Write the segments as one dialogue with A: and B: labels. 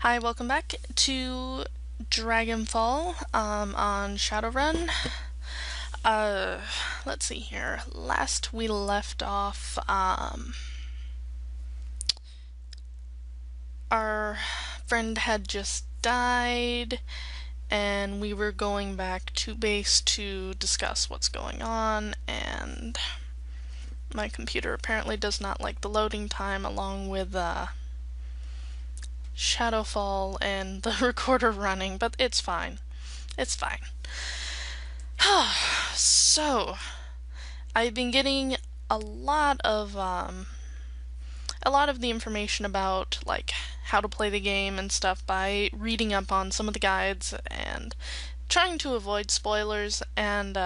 A: Hi, welcome back to Dragonfall on Shadowrun. Uh, let's see here. Last we left off, our friend had just died, and we were going back to base to discuss what's going on, and my computer apparently does not like the loading time, along with, Shadowfall and the recorder running, but it's fine. It's fine. So, I've been getting a lot of the information about like how to play the game and stuff by reading up on some of the guides and trying to avoid spoilers and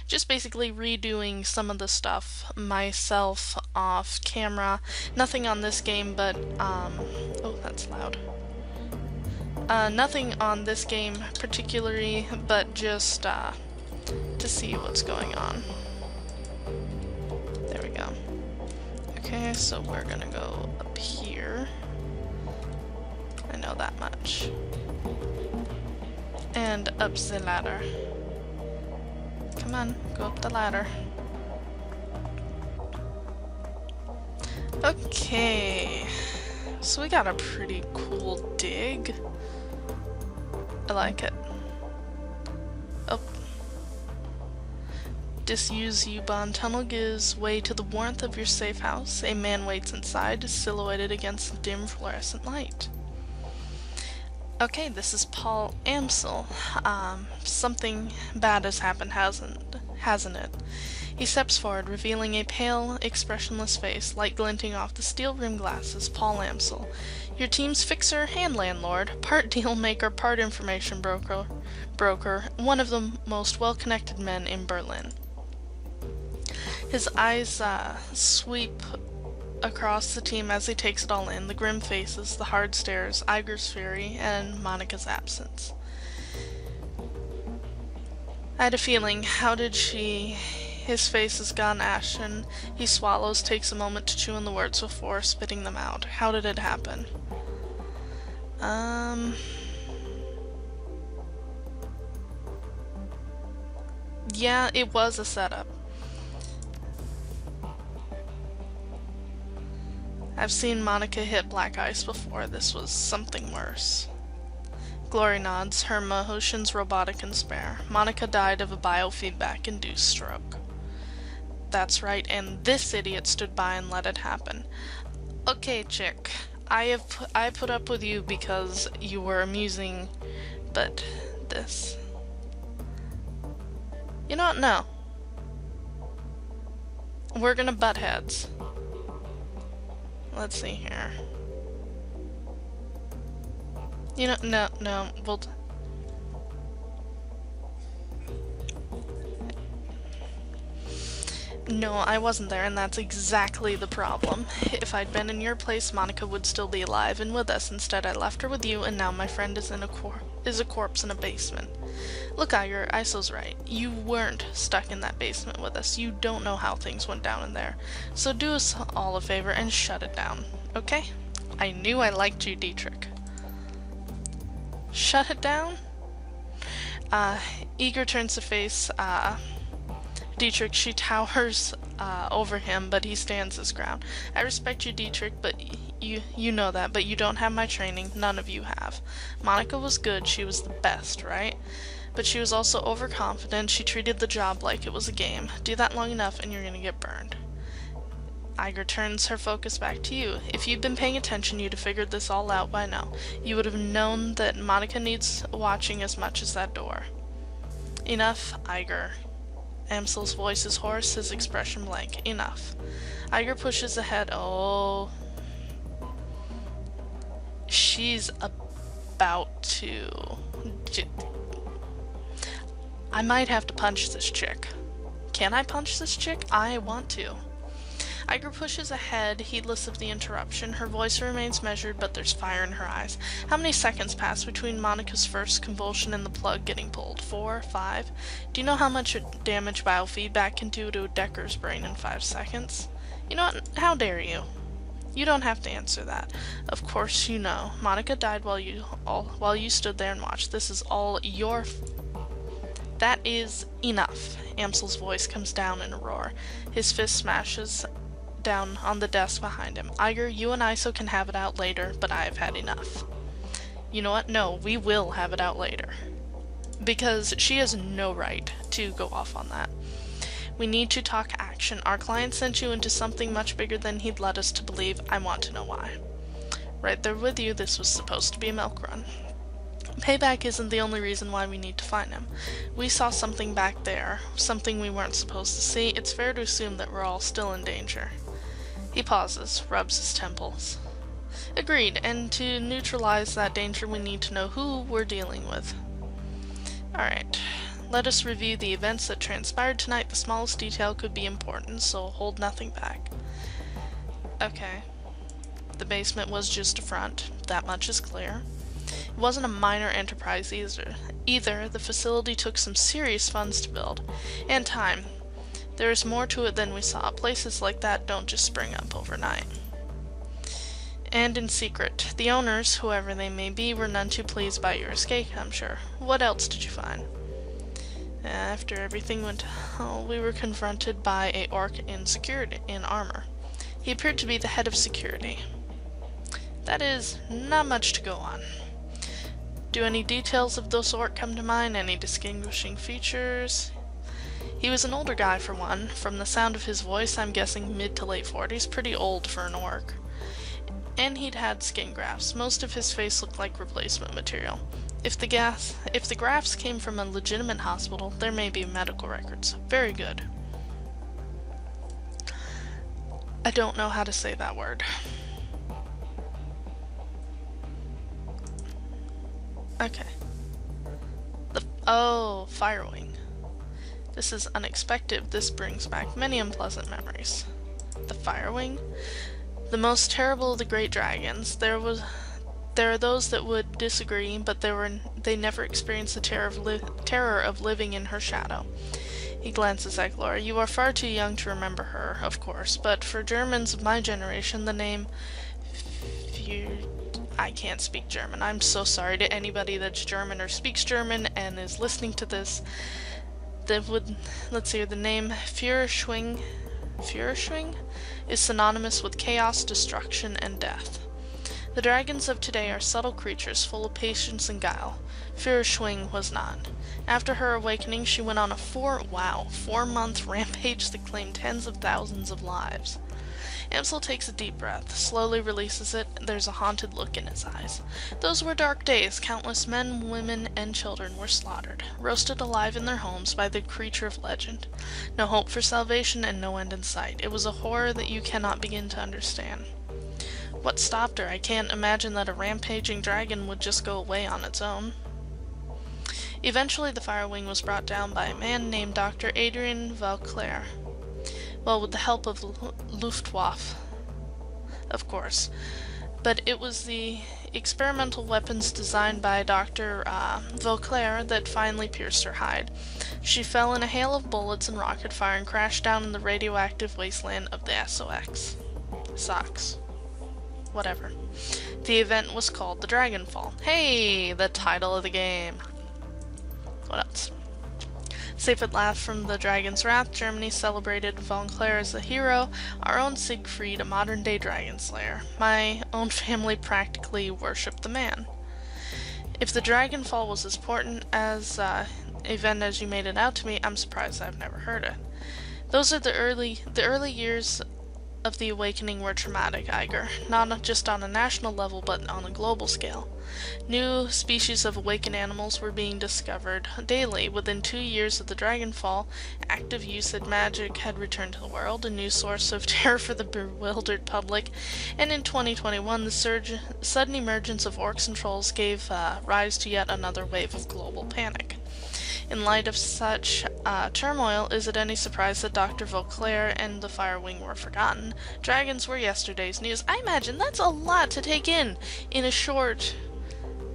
A: just basically redoing some of the stuff myself off camera. Nothing on this game, but oh, that's loud. Nothing on this game particularly, but just to see what's going on. There we go. Okay, so we're gonna go up here. I know that much. And up the ladder. Come on, go up the ladder. Okay. So we got a pretty cool dig. I like it. Oh. Disused U-Bahn tunnel gives way to the warmth of your safe house. A man waits inside, silhouetted against the dim fluorescent light. Okay, this is Paul Amsel. Something bad has happened, hasn't it? He steps forward, revealing a pale, expressionless face, light glinting off the steel-rimmed glasses. Paul Amsel, your team's fixer and landlord, part deal maker, part information broker, one of the most well-connected men in Berlin. His eyes sweep across the team as he takes it all in, the grim faces, the hard stares, Iger's fury, and Monica's absence. I had a feeling. How did she... His face has gone ashen. He swallows, takes a moment to chew on the words before spitting them out. How did it happen? Yeah, it was a setup. I've seen Monica hit black ice before. This was something worse. Glory nods, her motions robotic and spare. Monica died of a biofeedback-induced stroke. That's right, and this idiot stood by and let it happen. Okay, chick. I put up with you because you were amusing, but this... You know what? No. We're gonna butt heads. Let's see here. You know, no, we'll... No, I wasn't there, and that's exactly the problem. If I'd been in your place, Monica would still be alive and with us. Instead, I left her with you, and now my friend is a corpse in a basement. Look, Iger, Iso's right. You weren't stuck in that basement with us. You don't know how things went down in there. So do us all a favor and shut it down, okay? I knew I liked you, Dietrich. Shut it down? Eager turns to face, Dietrich. She towers over him, but he stands his ground. I respect you, Dietrich, but you know that, but you don't have my training. None of you have. Monica was good. She was the best, right? But she was also overconfident. She treated the job like it was a game. Do that long enough and you're gonna get burned. Iger turns her focus back to you. If you'd been paying attention, you'd have figured this all out by now. You would have known that Monica needs watching as much as that door. Enough, Iger. Amsel's voice is hoarse, his expression blank. Enough. Iger pushes ahead. Oh. She's about to... I might have to punch this chick. Can I punch this chick? I want to. Iger pushes ahead, heedless of the interruption. Her voice remains measured, but there's fire in her eyes. How many seconds pass between Monica's first convulsion and the plug getting pulled? 4? 5? Do you know how much damage biofeedback can do to a Decker's brain in 5 seconds? You know what? How dare you? You don't have to answer that. Of course you know. Monica died while you stood there and watched. This is all your That is enough. Amsel's voice comes down in a roar. His fist smashes down on the desk behind him. Iger, you and Iso can have it out later, but I have had enough. You know what? No, we will have it out later. Because she has no right to go off on that. We need to talk action. Our client sent you into something much bigger than he'd led us to believe. I want to know why. Right there with you, this was supposed to be a milk run. Payback isn't the only reason why we need to find him. We saw something back there, something we weren't supposed to see. It's fair to assume that we're all still in danger. He pauses, rubs his temples. Agreed, and to neutralize that danger we need to know who we're dealing with. Alright, let us review the events that transpired tonight. The smallest detail could be important, so hold nothing back. Okay. The basement was just a front, that much is clear. It wasn't a minor enterprise either. The facility took some serious funds to build, and time. There is more to it than we saw. Places like that don't just spring up overnight. And in secret. The owners, whoever they may be, were none too pleased by your escape, I'm sure. What else did you find? After everything went well, we were confronted by a orc in armor. He appeared to be the head of security. That is not much to go on. Do any details of this orc come to mind? Any distinguishing features? He was an older guy for one. From the sound of his voice, I'm guessing mid to late 40s. Pretty old for an orc. And he'd had skin grafts. Most of his face looked like replacement material. If the grafts came from a legitimate hospital, there may be medical records. Very good. I don't know how to say that word. Okay. Firewing. This is unexpected. This brings back many unpleasant memories. The Firewing? The most terrible of the great dragons. There are those that would disagree, but they never experienced the terror of living in her shadow. He glances at Gloria. You are far too young to remember her, of course, but for Germans of my generation, the name I can't speak German. I'm so sorry to anybody that's German or speaks German and is listening to this. Let's see, the name Führerschwing is synonymous with chaos, destruction, and death. The dragons of today are subtle creatures full of patience and guile. Führerschwing was not. After her awakening, she went on a 4-month rampage that claimed tens of thousands of lives. Amsel takes a deep breath, slowly releases it. There's a haunted look in his eyes. Those were dark days. Countless men, women, and children were slaughtered, roasted alive in their homes by the creature of legend. No hope for salvation and no end in sight. It was a horror that you cannot begin to understand. What stopped her? I can't imagine that a rampaging dragon would just go away on its own. Eventually, the Firewing was brought down by a man named Dr. Adrian Vauclair. Well, with the help of Luftwaffe, of course. But it was the experimental weapons designed by Dr. Vauclair that finally pierced her hide. She fell in a hail of bullets and rocket fire and crashed down in the radioactive wasteland of the SOX. Whatever. The event was called the Dragonfall. Hey, the title of the game. What else? Safe at last from the dragon's wrath, Germany celebrated Vauclair as a hero, our own Siegfried, a modern-day dragon slayer. My own family practically worshipped the man. If the Dragonfall was as important as event as you made it out to me, I'm surprised I've never heard it. Those are the early years of the awakening were traumatic, Iger, not just on a national level but on a global scale. New species of awakened animals were being discovered daily. Within 2 years of the Dragonfall, active use of magic had returned to the world, a new source of terror for the bewildered public, and in 2021 the sudden emergence of orcs and trolls gave rise to yet another wave of global panic. In light of such turmoil, is it any surprise that Dr. Vauclair and the Firewing were forgotten? Dragons were yesterday's news. I imagine that's a lot to take in a short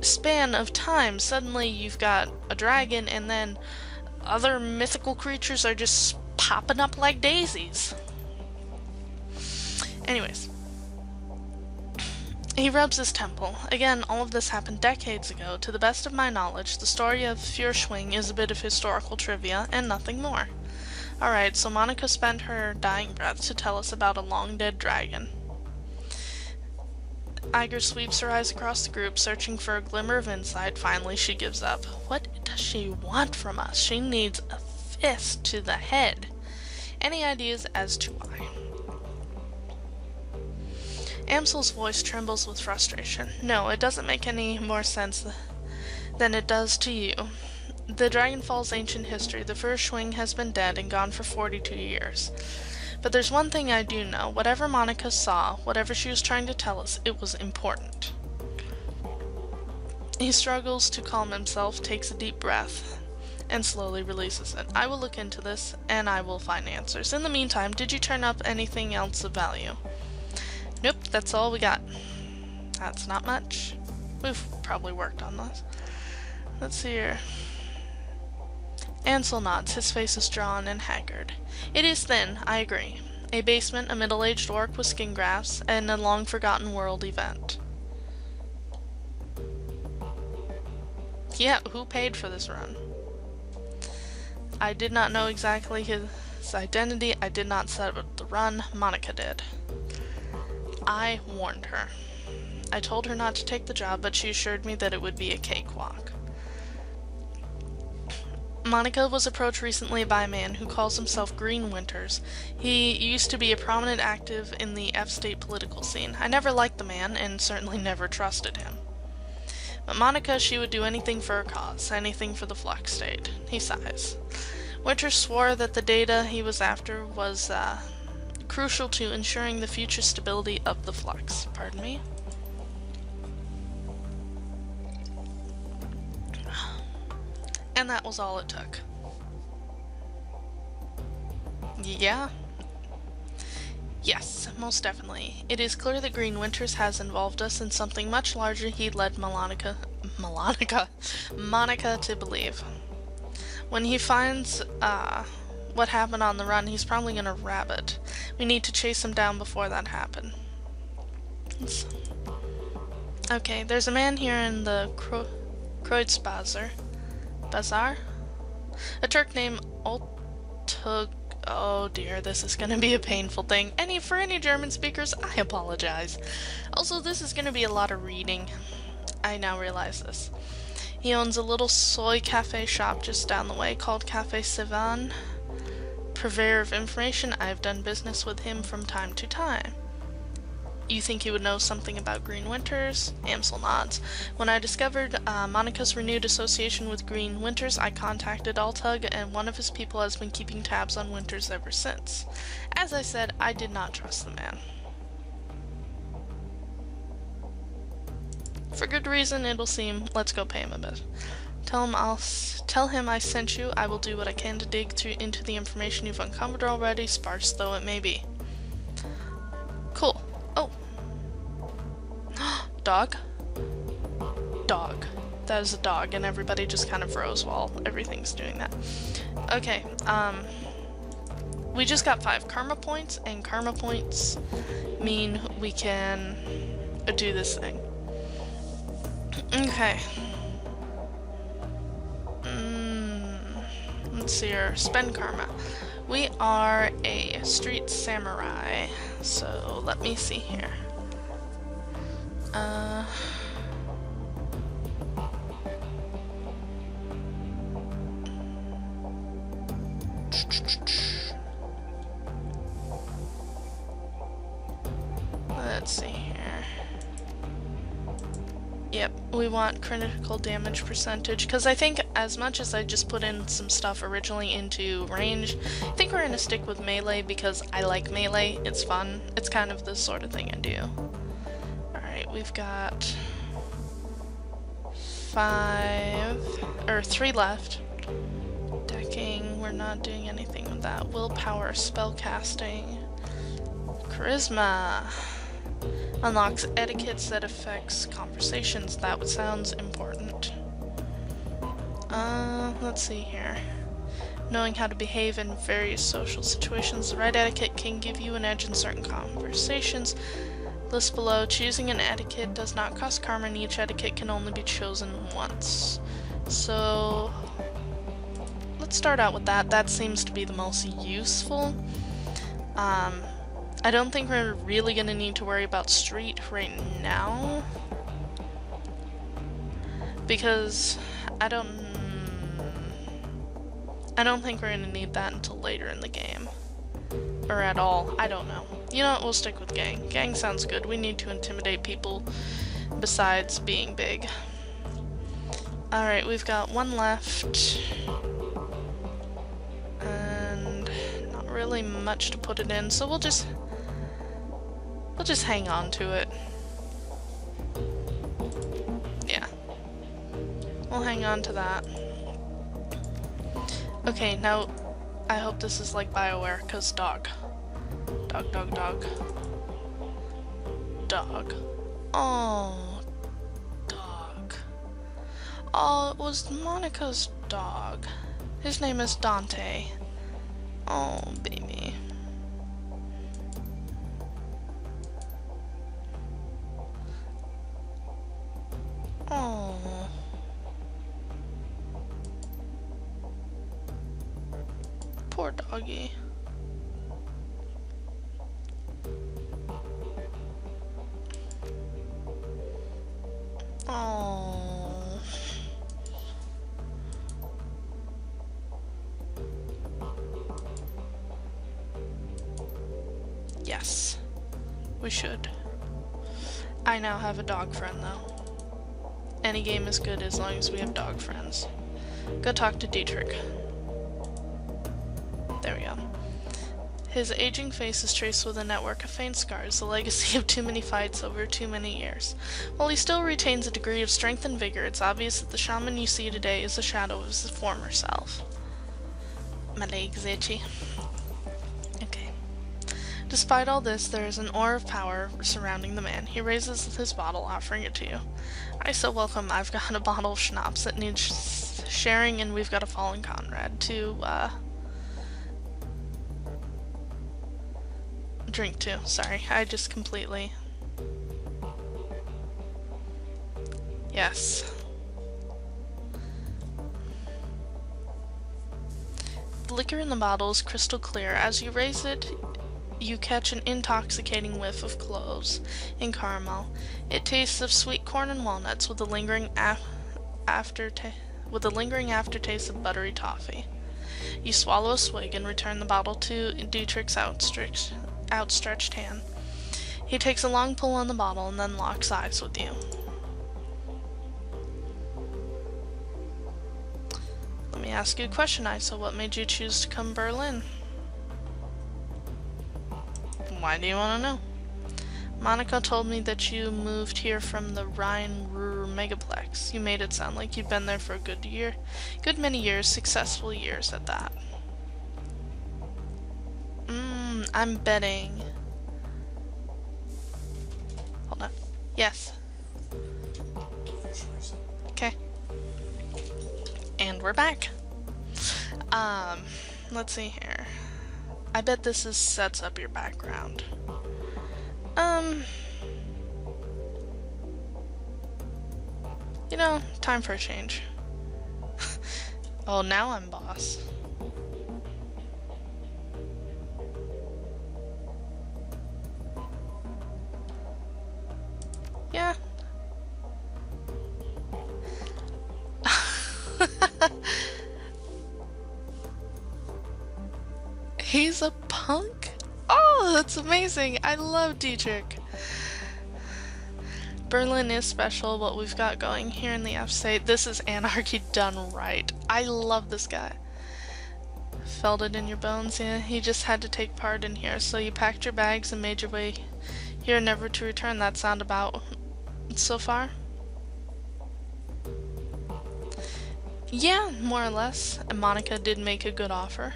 A: span of time. Suddenly you've got a dragon and then other mythical creatures are just popping up like daisies. Anyways, He rubs his temple. Again, all of this happened decades ago. To the best of my knowledge, the story of Fürschwing is a bit of historical trivia, and nothing more. Alright, so Monica spent her dying breath to tell us about a long-dead dragon. Iger sweeps her eyes across the group, searching for a glimmer of insight. Finally, she gives up. What does she want from us? She needs a fist to the head. Any ideas as to why? Amsel's voice trembles with frustration. No, it doesn't make any more sense than it does to you. The Dragonfall's ancient history, the Fürschwing has been dead and gone for 42 years. But there's one thing I do know. Whatever Monica saw, whatever she was trying to tell us, it was important. He struggles to calm himself, takes a deep breath, and slowly releases it. I will look into this, and I will find answers. In the meantime, did you turn up anything else of value? Nope, that's all we got. That's not much. We've probably worked on this. Let's see here. Ansel nods. His face is drawn and haggard. It is thin, I agree. A basement, a middle-aged orc with skin grafts, and a long-forgotten world event. Yeah, who paid for this run? I did not know exactly his identity. I did not set up the run. Monica did. I warned her. I told her not to take the job, but she assured me that it would be a cakewalk. Monica was approached recently by a man who calls himself Green Winters. He used to be a prominent active in the F-state political scene. I never liked the man, and certainly never trusted him. But Monica, she would do anything for her cause, anything for the Flux state. He sighs. Winters swore that the data he was after was, crucial to ensuring the future stability of the Flux. Pardon me? And that was all it took. Yeah? Yes, most definitely. It is clear that Green Winters has involved us in something much larger he led Monica to believe. When he finds, what happened on the run, he's probably gonna rabbit. We need to chase him down before that happens. Okay, there's a man here in the Kreuzbazaar. Bazaar? A Turk named Oltug. Oh dear, this is gonna be a painful thing. For any German speakers, I apologize. Also, this is gonna be a lot of reading. I now realize this. He owns a little soy cafe shop just down the way called Cafe Sivan. Purveyor of information, I have done business with him from time to time. You think he would know something about Green Winters? Amsel nods. When I discovered Monica's renewed association with Green Winters, I contacted Altug, and one of his people has been keeping tabs on Winters ever since. As I said, I did not trust the man. For good reason, it'll seem. Let's go pay him a bit. Tell him I sent you. I will do what I can to dig into the information you've uncovered already, sparse though it may be. Cool. Oh. Dog? Dog. That is a dog, and everybody just kind of froze while everything's doing that. Okay, we just got 5 karma points, and karma points mean we can do this thing. Okay. Let's see here. Spend karma. We are a street samurai, so let me see here. Let's see here. Yep, we want critical damage percentage, because I think as much as I just put in some stuff originally into range, I think we're going to stick with melee because I like melee, it's fun, it's kind of the sort of thing I do. Alright, we've got 3 left. Decking, we're not doing anything with that. Willpower, spellcasting, charisma. Unlocks etiquettes that affects conversations. That sounds important. Let's see here. Knowing how to behave in various social situations. The right etiquette can give you an edge in certain conversations. List below, choosing an etiquette does not cost karma and each etiquette can only be chosen once. So, let's start out with that. That seems to be the most useful. I don't think we're really going to need to worry about street right now. Because I don't think we're going to need that until later in the game. Or at all. I don't know. You know what? We'll stick with gang. Gang sounds good. We need to intimidate people besides being big. Alright, we've got one left. And not really much to put it in, so we'll just hang on to it. Yeah. We'll hang on to that. Okay, now I hope this is like BioWare, cause dog. Dog, dog, dog. Dog. Oh, dog. Oh, it was Monica's dog. His name is Dante. Oh, baby. Oh. Poor doggy. Oh. Yes. We should. I now have a dog friend though. Any game is good as long as we have dog friends. Go talk to Dietrich. There we go. His aging face is traced with a network of faint scars, the legacy of too many fights over too many years. While he still retains a degree of strength and vigor, it's obvious that the shaman you see today is a shadow of his former self. My leg's itchy. Okay. Despite all this, there is an aura of power surrounding the man. He raises his bottle, offering it to you. I so welcome. I've got a bottle of schnapps that needs sharing, and we've got a fallen comrade to, drink to. Sorry, I just completely... Yes. The liquor in the bottle is crystal clear. As you raise it, you catch an intoxicating whiff of cloves and caramel. It tastes of sweet corn and walnuts with a lingering aftertaste of buttery toffee. You swallow a swig and return the bottle to Dietrich's outstretched hand. He takes a long pull on the bottle and then locks eyes with you. Let me ask you a question, Isa. What made you choose to come to Berlin? Why do you want to know? Monica told me that you moved here from the Rhine-Ruhr megaplex. You made it sound like you'd been there for a good many years, successful years at that. I'm betting. Hold on. Yes. Okay. And we're back. Let's see here. I bet this sets up your background. You know, time for a change. Oh, now I'm boss. Yeah. He's a punk? Oh, that's amazing. I love Dietrich. Berlin is special, what we've got going here in the upstate. This is anarchy done right. I love this guy. Felt it in your bones, yeah. You just had to take part in here, so you packed your bags and made your way here, never to return. That sound about so far? Yeah, more or less. And Monica did make a good offer.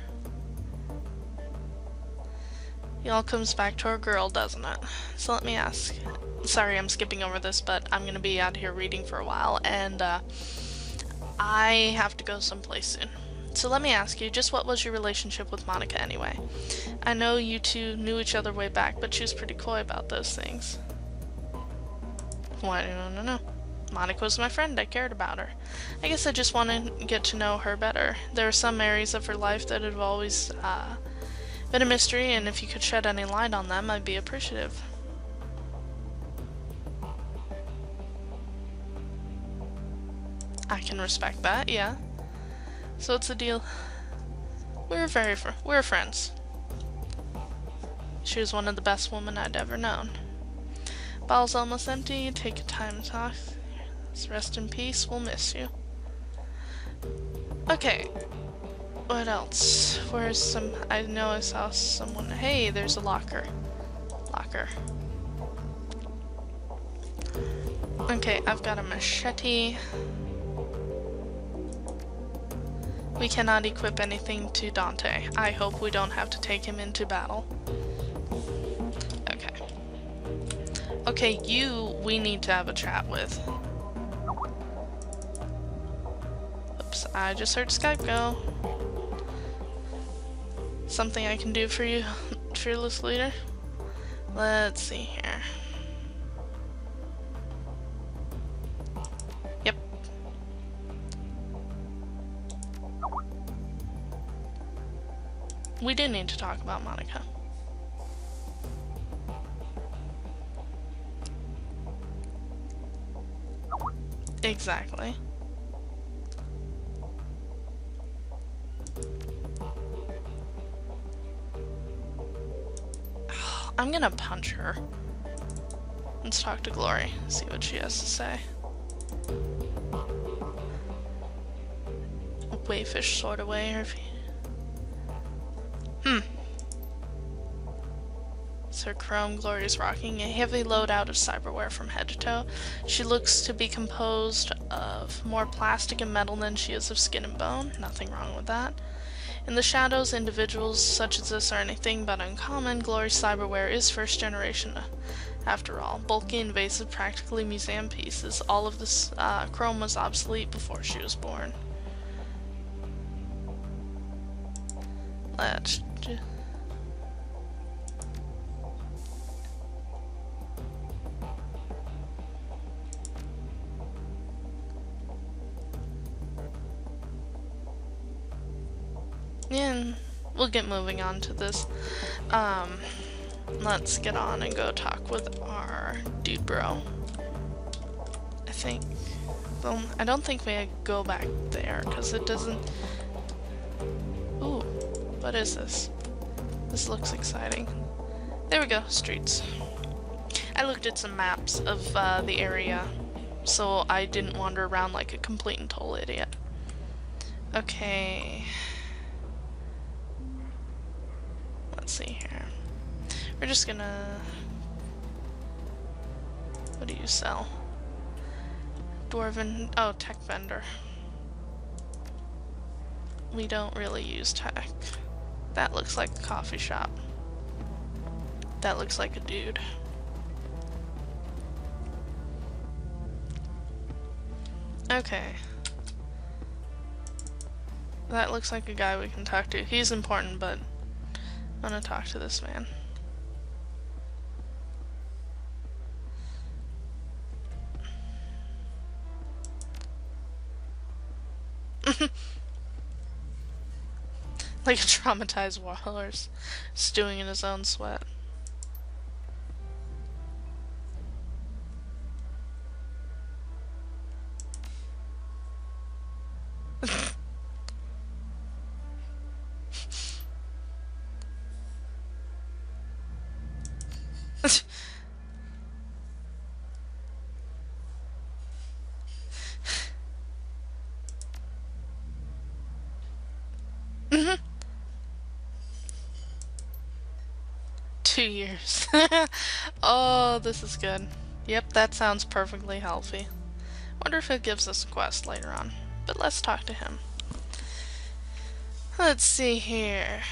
A: It all comes back to our girl, doesn't it? So let me ask. Sorry, I'm skipping over this, but I'm gonna be out here reading for a while, and I have to go someplace soon. So let me ask you, just what was your relationship with Monica anyway? I know you two knew each other way back, but she was pretty coy about those things. Why? No. Monica was my friend. I cared about her. I guess I just want to get to know her better. There are some areas of her life that have always been a mystery, and if you could shed any light on them, I'd be appreciative. I can respect that, yeah. So what's the deal? We're friends. She was one of the best women I'd ever known. Bottle's almost empty. Take your time to talk. Let's rest in peace. We'll miss you. Okay. What else? Where's some... I know I saw someone... Hey, there's a locker. Okay, I've got a machete. We cannot equip anything to Dante. I hope we don't have to take him into battle. Okay. Okay, you, we need to have a chat with. Oops, I just heard Skype go. Something I can do for you, fearless leader? Let's see here. Yep. We do need to talk about Monica. Exactly. I'm gonna punch her. Let's talk to Glory, see what she has to say. A wayfish sort of way, or Sir Chrome, Glory is rocking a heavy loadout of cyberware from head to toe. She looks to be composed of more plastic and metal than she is of skin and bone. Nothing wrong with that. In the shadows, individuals such as this are anything but uncommon. Glory's cyberware is first generation, after all. Bulky, invasive, practically museum pieces. All of this chrome was obsolete before she was born. Let's... And we'll get moving on to this. Let's get on and go talk with our dude bro. I think... Well, I don't think we go back there, because it doesn't... Ooh, what is this? This looks exciting. There we go, streets. I looked at some maps of the area, so I didn't wander around like a complete and total idiot. Okay... Let's see here. We're just gonna... What do you sell? Dwarven... Oh, tech vendor. We don't really use tech. That looks like a coffee shop. That looks like a dude. Okay. That looks like a guy we can talk to. He's important, but... I'm gonna talk to this man. Like a traumatized warhorse stewing in his own sweat. Mm-hmm. 2 years. Oh, this is good. Yep, that sounds perfectly healthy. Wonder if it gives us a quest later on. But let's talk to him. Let's see here.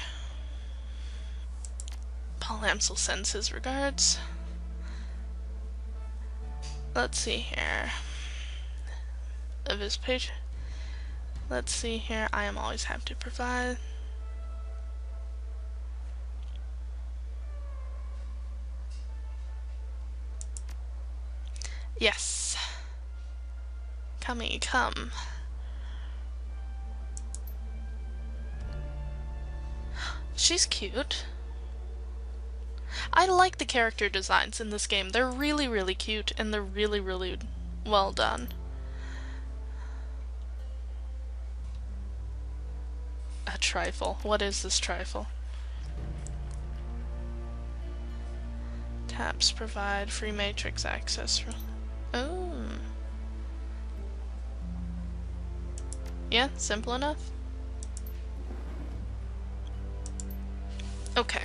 A: Paul Amsel sends his regards. Let's see here. Of his page. Let's see here. I am always happy to provide. Yes. come. She's cute. I like the character designs in this game. They're really, really cute, and they're really, really well done. A trifle. What is this trifle? Taps provide free matrix access for... Oh. Yeah, simple enough. Okay.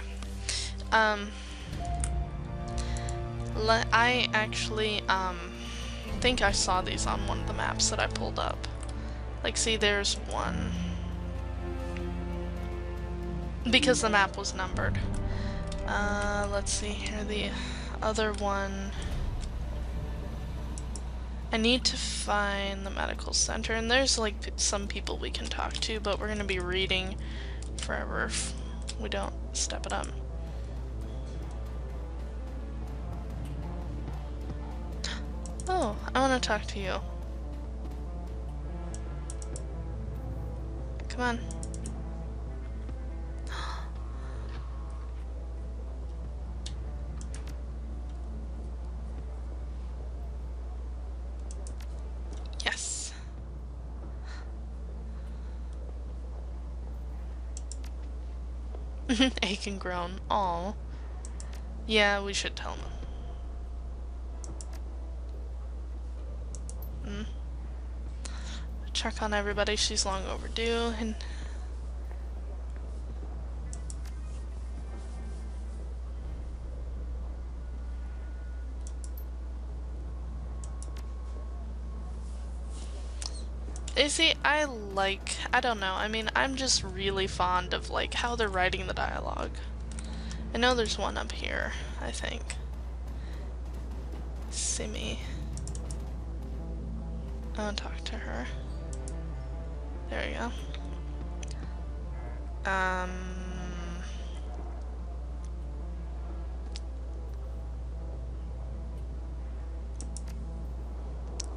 A: I actually, think I saw these on one of the maps that I pulled up. Like, see, there's one. Because the map was numbered. Let's see here, the other one. I need to find the medical center, and there's, like, some people we can talk to, but we're gonna be reading forever if we don't step it up. Oh, I want to talk to you. Come on. Yes. Ache and groan. Aw. Yeah, we should tell him. Check on everybody, she's long overdue, and you see, I don't know, I mean, I'm just really fond of, like, how they're writing the dialogue. I know there's one up here, I think. Simi. I want to talk to her. There we go.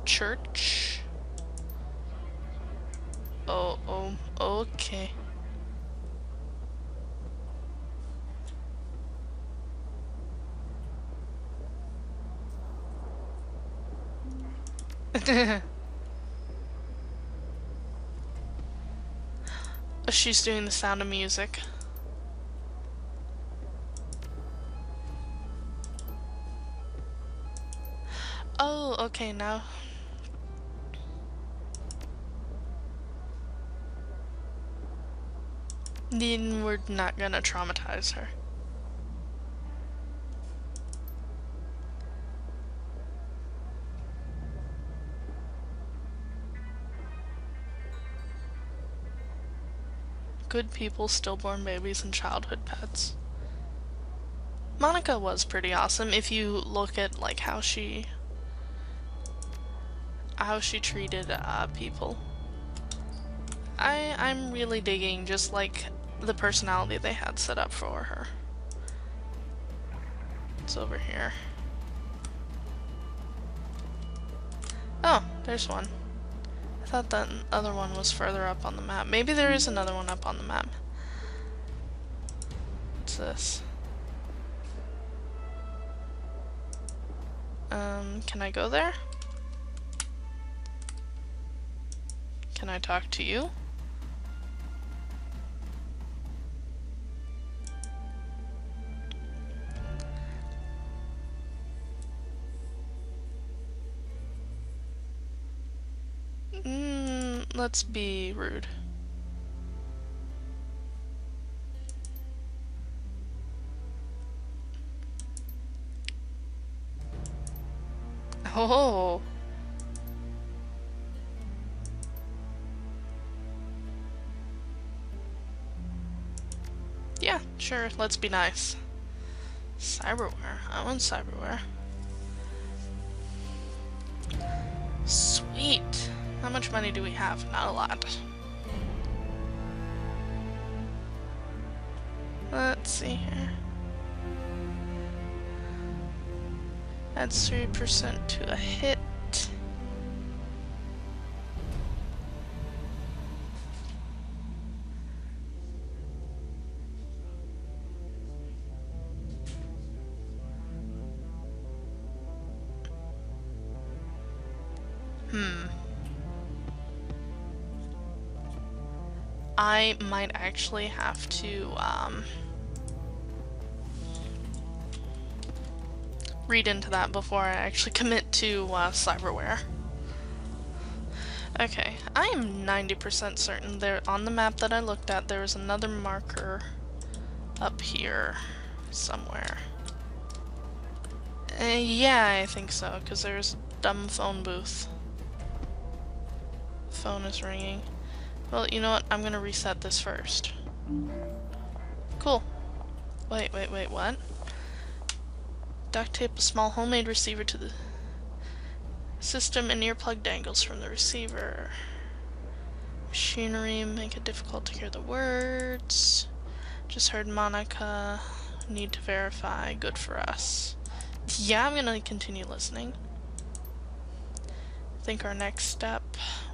A: Church. Oh, okay. She's doing the Sound of Music. Oh, okay, now. Then we're not gonna traumatize her. Good people, stillborn babies, and childhood pets. Monica was pretty awesome if you look at, like, how she treated people. I'm really digging just, like, the personality they had set up for her. It's over here. Oh, there's one. I thought that other one was further up on the map. Maybe there is another one up on the map. What's this? Can I go there? Can I talk to you? Let's be rude. Oh. Yeah, sure, let's be nice. Cyberware. I want cyberware. Sweet. How much money do we have? Not a lot. Let's see here. Adds 3% to a hit. I might actually have to, read into that before I actually commit to, cyberware. Okay, I am 90% certain there, on the map that I looked at, there was another marker up here somewhere. Yeah, I think so, because there's a dumb phone booth. Phone is ringing. Well, you know what? I'm gonna reset this first. Cool. Wait, what? Duct tape a small homemade receiver to the system and earplug dangles from the receiver. Machinery make it difficult to hear the words. Just heard Monica. Need to verify. Good for us. Yeah, I'm gonna continue listening. Think our next step.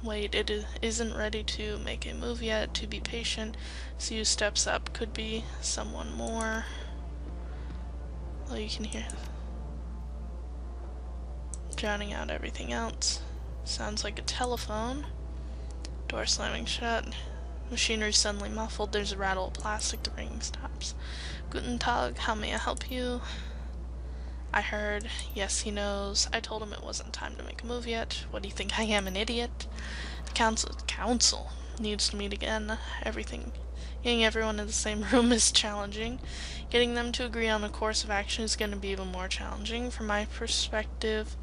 A: Wait, it isn't ready to make a move yet. To be patient. See who steps up. Could be someone more. Well, you can hear drowning out everything else. Sounds like a telephone. Door slamming shut. Machinery suddenly muffled. There's a rattle of plastic. The ringing stops. Guten Tag, how may I help you? I heard. Yes, he knows. I told him it wasn't time to make a move yet. What do you think, I am an idiot? The council needs to meet again. Getting everyone in the same room is challenging. Getting them to agree on a course of action is going to be even more challenging. From my perspective,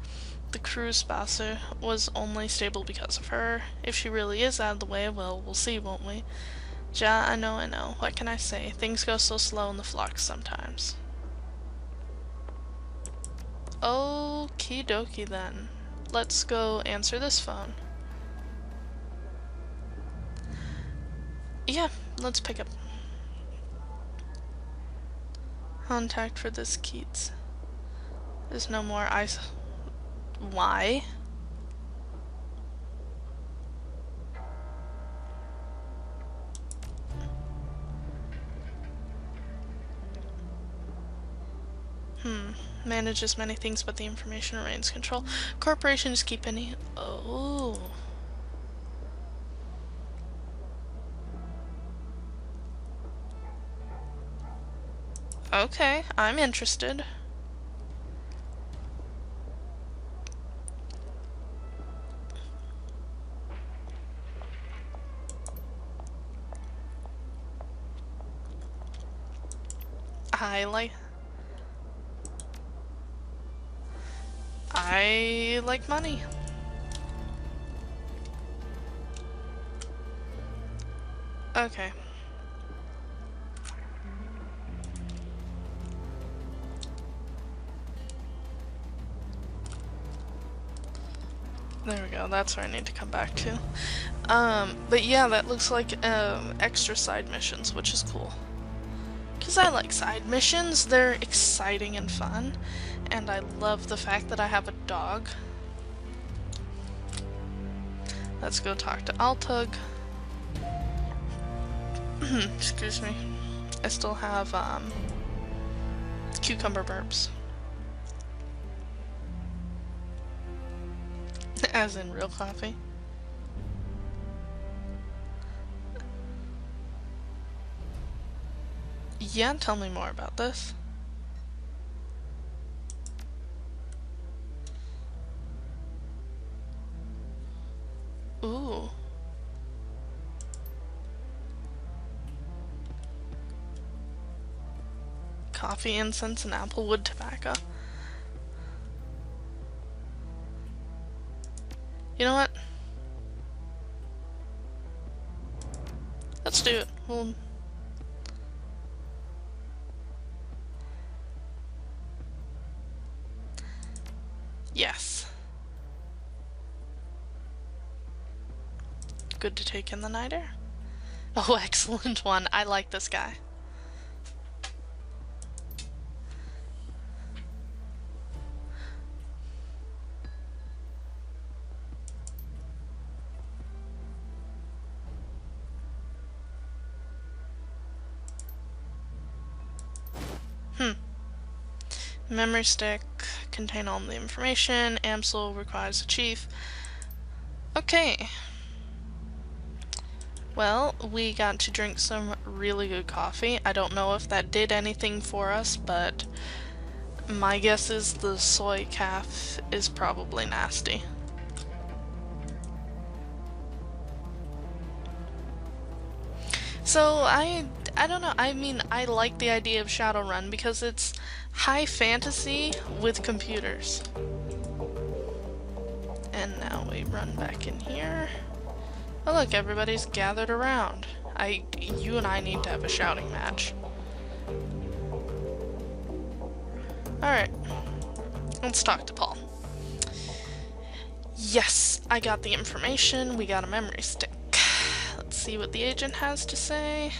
A: the Cruise-Spasser was only stable because of her. If she really is out of the way, well, we'll see, won't we? Ja, I know. What can I say? Things go so slow in the flux sometimes. Okie dokie then. Let's go answer this phone. Yeah, let's pick up. Contact for this Keats. There's no more ice. Why? Manages many things, but the information remains control. Corporations keep any. Oh. Okay, I'm interested. I like money. Okay. There we go, that's where I need to come back to. But yeah, that looks like extra side missions, which is cool. Because I like side missions, they're exciting and fun, and I love the fact that I have a dog. Let's go talk to Altug. Excuse me. I still have cucumber burps. As in real coffee. Yeah, tell me more about this. Ooh. Coffee, incense, and applewood tobacco. You know what? Let's do it. Yes. Good to take in the night air. Oh, excellent one. I like this guy. Memory stick contain all the information. AMSL requires a chief. Okay. Well, we got to drink some really good coffee. I don't know if that did anything for us, but my guess is the soy calf is probably nasty. So I don't know. I mean, I like the idea of Shadowrun because it's high fantasy with computers. And now we run back in here. Oh look, everybody's gathered around. You and I need to have a shouting match. Alright. Let's talk to Paul. Yes, I got the information. We got a memory stick. Let's see what the agent has to say.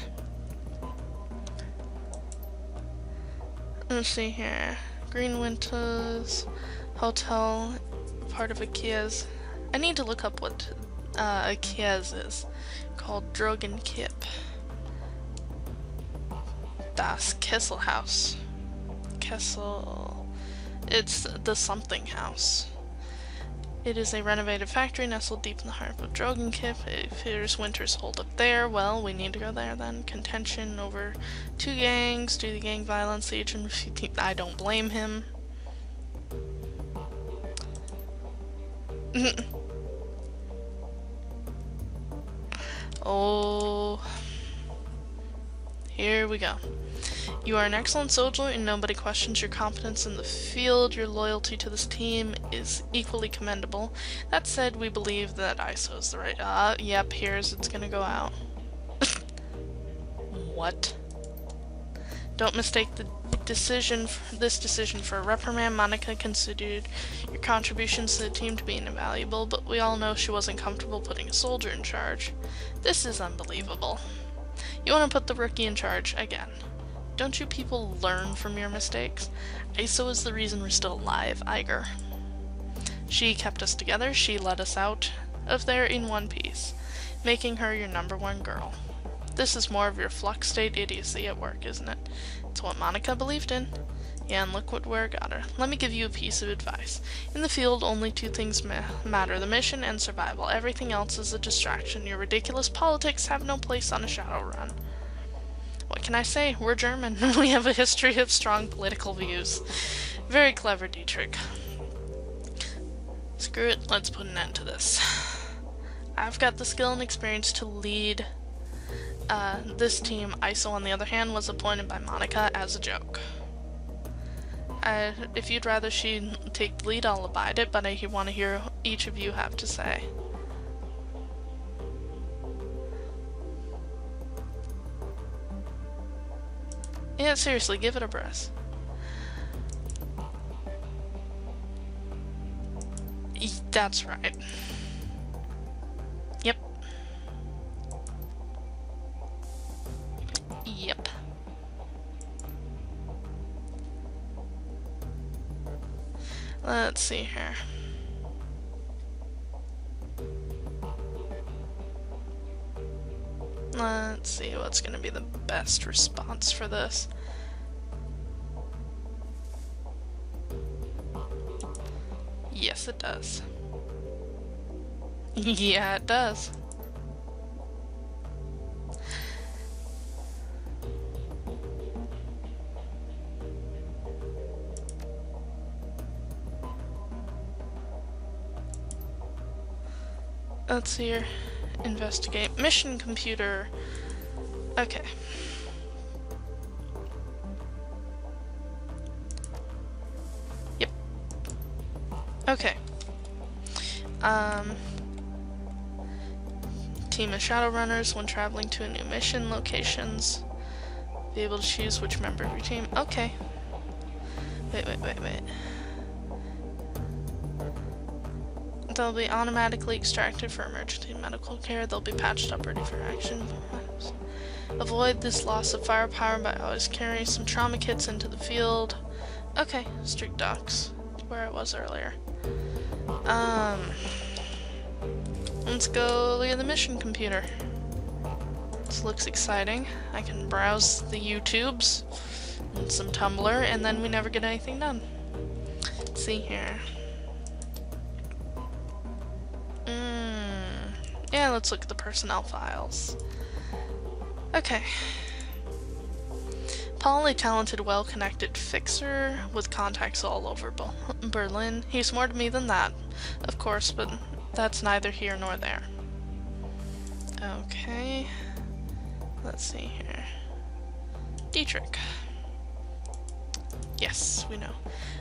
A: Let's see here. Green Winters Hotel, part of Ikea's. I need to look up what Ikea's is. Called Dragonfall. Das Kesselhaus. Kessel. It's the something house. It is a renovated factory nestled deep in the heart of Dragonfall. If there's Winter's hold up there, well, we need to go there then. Contention over 2 gangs due to gang violence. The agent, I don't blame him. Oh, here we go. You are an excellent soldier and nobody questions your competence in the field. Your loyalty to this team is equally commendable. That said, we believe that ISO is the right... yep, it's gonna go out. What? Don't mistake this decision for a reprimand. Monica considered your contributions to the team to be invaluable, but we all know she wasn't comfortable putting a soldier in charge. This is unbelievable. You want to put the rookie in charge again. Don't you people learn from your mistakes? ISO is the reason we're still alive, Iger. She kept us together. She let us out of there in one piece, making her your #1 girl. This is more of your flux state idiocy at work, isn't it? It's what Monica believed in. Yeah, and look where it got her. Let me give you a piece of advice. In the field, only 2 things matter, the mission and survival. Everything else is a distraction. Your ridiculous politics have no place on a Shadowrun. What can I say? We're German. We have a history of strong political views. Very clever, Dietrich. Screw it, let's put an end to this. I've got the skill and experience to lead this team. ISO, on the other hand, was appointed by Monica as a joke. If you'd rather she take the lead, I'll abide it, but I want to hear what each of you have to say. Yeah, seriously, give it a breath. That's right. Yep. Yep. Let's see here. Let's see what's going to be the best response for this. Yes, it does. Yeah, it does. Let's see here. Investigate. Mission computer. Okay. Yep. Okay. Team of Shadowrunners, when traveling to a new mission locations, be able to choose which member of your team. Okay. Wait. They'll be automatically extracted for emergency medical care. They'll be patched up ready for action. Avoid this loss of firepower by always carrying some trauma kits into the field. Okay, strict docks. Where I was earlier. Let's go look at the mission computer. This looks exciting. I can browse the YouTubes and some Tumblr, and then we never get anything done. Let's see here. And let's look at the personnel files. Okay. Paul, a talented, well-connected fixer with contacts all over Berlin. He's more to me than that, of course, but that's neither here nor there. Okay. Let's see here. Dietrich. Yes, we know.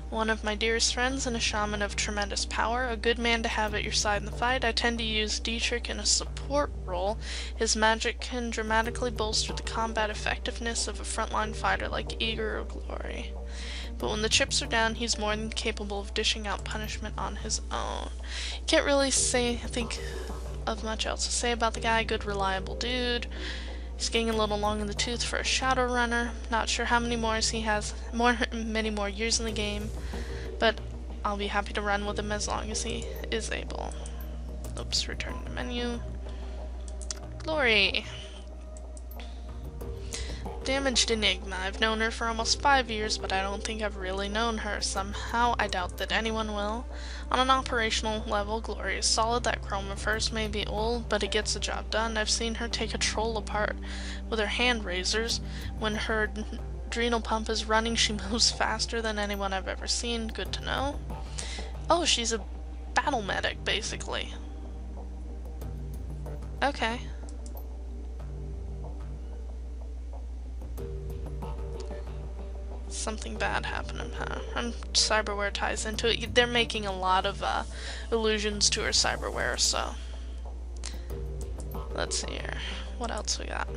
A: One of my dearest friends and a shaman of tremendous power, a good man to have at your side in the fight. I tend to use Dietrich in a support role. His magic can dramatically bolster the combat effectiveness of a frontline fighter like Eager or Glory. But when the chips are down, he's more than capable of dishing out punishment on his own. Can't really think of much else to say about the guy. Good, reliable dude. He's getting a little long in the tooth for a Shadowrunner. Not sure how many more he has, many more years in the game, but I'll be happy to run with him as long as he is able. Oops, return to menu. Glory. Damaged Enigma. I've known her for almost 5 years, but I don't think I've really known her. Somehow, I doubt that anyone will. On an operational level, Glory is solid. That chrome of hers may be old, but it gets the job done. I've seen her take a troll apart with her hand razors. When her adrenal pump is running, she moves faster than anyone I've ever seen. Good to know. Oh, she's a battle medic, basically. Okay. Something bad happening, huh? And cyberware ties into it. They're making a lot of allusions to her cyberware, so let's see here. What else we got?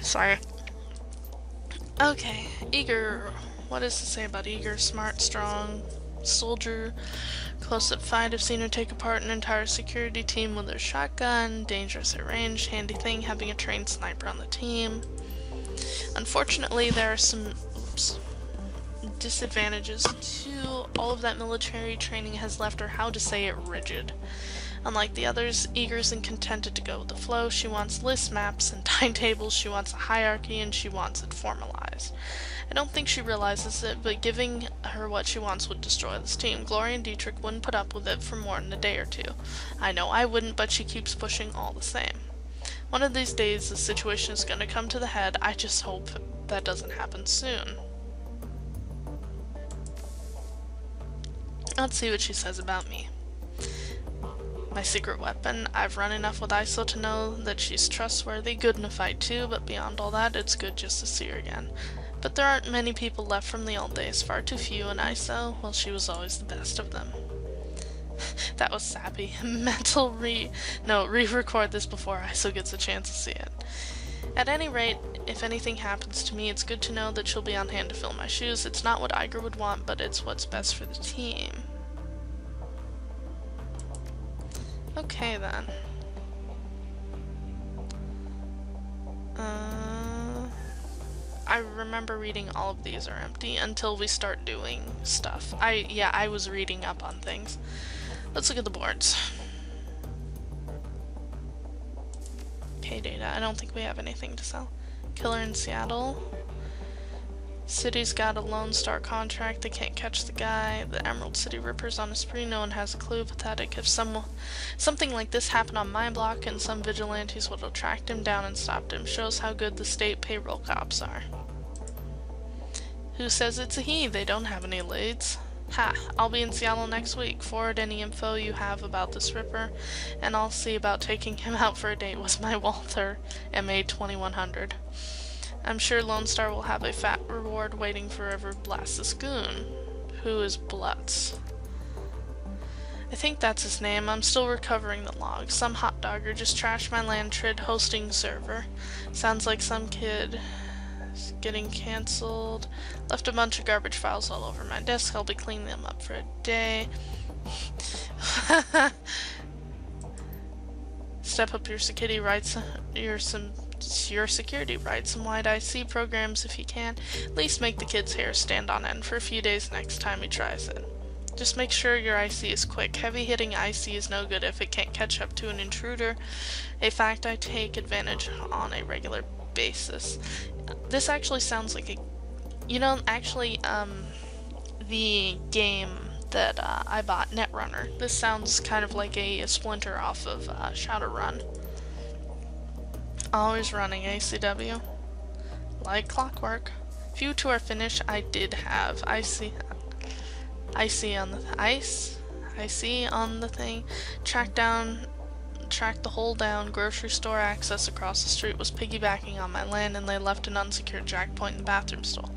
A: Sorry. Okay, Eager. What does it say about Eager? Smart, strong, soldier, close-up fight. I've seen her take apart an entire security team with her shotgun. Dangerous at range. Handy thing having a trained sniper on the team. Unfortunately, there are some disadvantages to all of that military training has left her, how to say it, rigid. Unlike the others, Eager isn't contented to go with the flow. She wants list maps and timetables. She wants a hierarchy, and she wants it formalized. I don't think she realizes it, but giving her what she wants would destroy this team. Glory and Dietrich wouldn't put up with it for more than a day or two. I know I wouldn't, but she keeps pushing all the same. One of these days, the situation is going to come to the head. I just hope that doesn't happen soon. Let's see what she says about me. My secret weapon. I've run enough with ISO to know that she's trustworthy, good in a fight too, but beyond all that, it's good just to see her again. But there aren't many people left from the old days, far too few, and ISO, well, she was always the best of them. That was sappy. Mental re-record this before ISO gets a chance to see it. At any rate, if anything happens to me, it's good to know that she'll be on hand to fill my shoes. It's not what Iger would want, but it's what's best for the team. Okay, then. I remember reading all of these are empty until we start doing stuff. I was reading up on things. Let's look at the boards. Okay, data. I don't think we have anything to sell. Killer in Seattle. City's got a Lone Star contract. They can't catch the guy. The Emerald City Ripper's on a spree. No one has a clue. Pathetic. If something like this happened on my block, and some vigilantes would have tracked him down and stopped him. Shows how good the state payroll cops are. Who says it's a he? They don't have any leads. Ha! I'll be in Seattle next week. Forward any info you have about this Ripper, and I'll see about taking him out for a date with my Walther, MA 2100. I'm sure Lone Star will have a fat reward waiting for whoever blasts this goon. Who is Blutz? I think that's his name. I'm still recovering the log. Some hot dogger just trashed my Lantrid hosting server. Sounds like some kid is getting cancelled. Left a bunch of garbage files all over my desk. I'll be cleaning them up for a day. Step up your security rights. Your security rights. Some wide IC programs if you can. At least make the kid's hair stand on end for a few days next time he tries it. Just make sure your IC is quick. Heavy hitting IC is no good if it can't catch up to an intruder, a fact I take advantage on a regular basis. This actually sounds like a, the game that I bought, Netrunner. This sounds kind of like a splinter off of Shadowrun. Always running ACW. Like clockwork. Few to our finish, I did have. I see on the thing. Track the hole down. Grocery store access across the street was piggybacking on my land, and they left an unsecured jack point in the bathroom stall.